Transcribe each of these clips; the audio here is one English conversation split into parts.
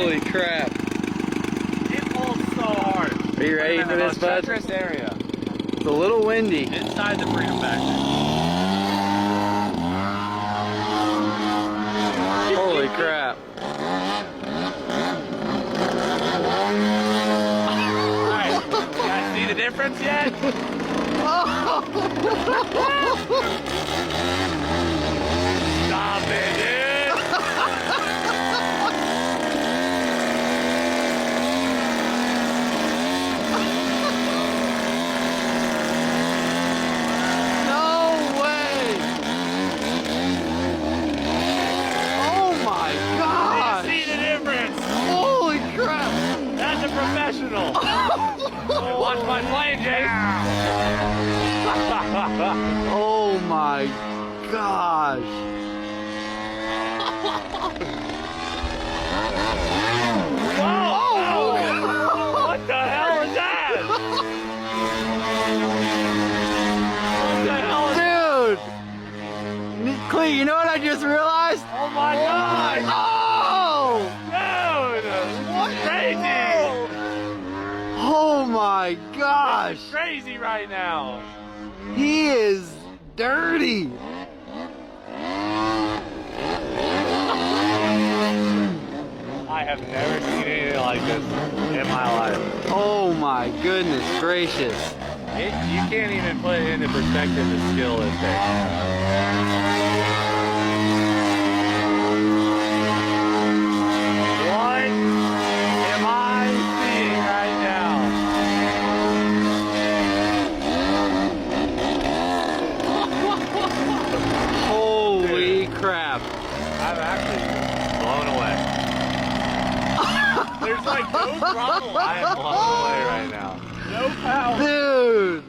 Holy crap. It pulls so hard. Are you ready for this, bud? Treacherous area. It's a little windy. Inside the Freedom Factory. Holy crap. Alright, you guys see the difference yet? Stop it, dude! No way! Oh my god! See the difference? Holy crap! That's a professional! Watch my plane, Jace! Oh my gosh! Whoa! What the hell is that? What the hell is Dude! Clee, you know what I just realized? Oh my god! Oh! Dude! What? Crazy! Oh my gosh! It's crazy right now! He is dirty! I have never seen anything like this in my life. Oh my goodness gracious! You can't even put it into perspective the skill it takes. What am I seeing right now? Holy crap! I'm actually blown away. There's like no throttle. I am blown away right now. No power. Dude!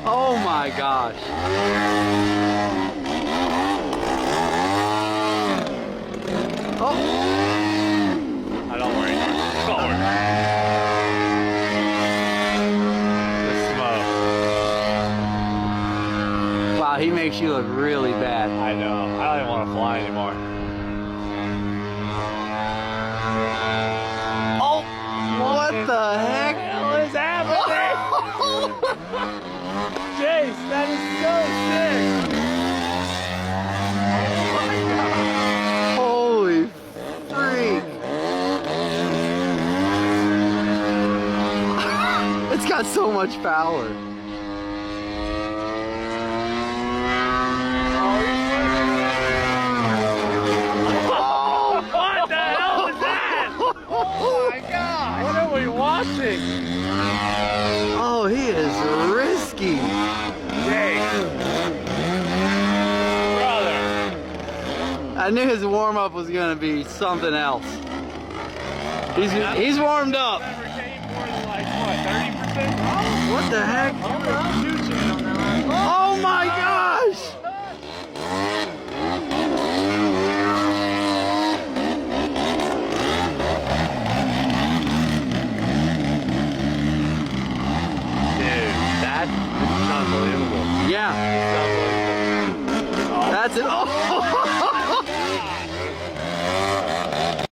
Oh my gosh! Oh! Don't worry. Don't worry. The smoke. Wow, he makes you look really bad. I know. I don't even want to fly anymore. Oh! What the heck? What the hell is happening? Jace, that is so sick. Holy freak! It's got so much power. What the hell is that? Oh my god! What are we watching? Oh, he is risky. Jace. Brother. I knew his warm-up was gonna be something else. He's warmed up. Never came more than like, what, 30%? What the heck? I'm shooting on that. Oh my gosh!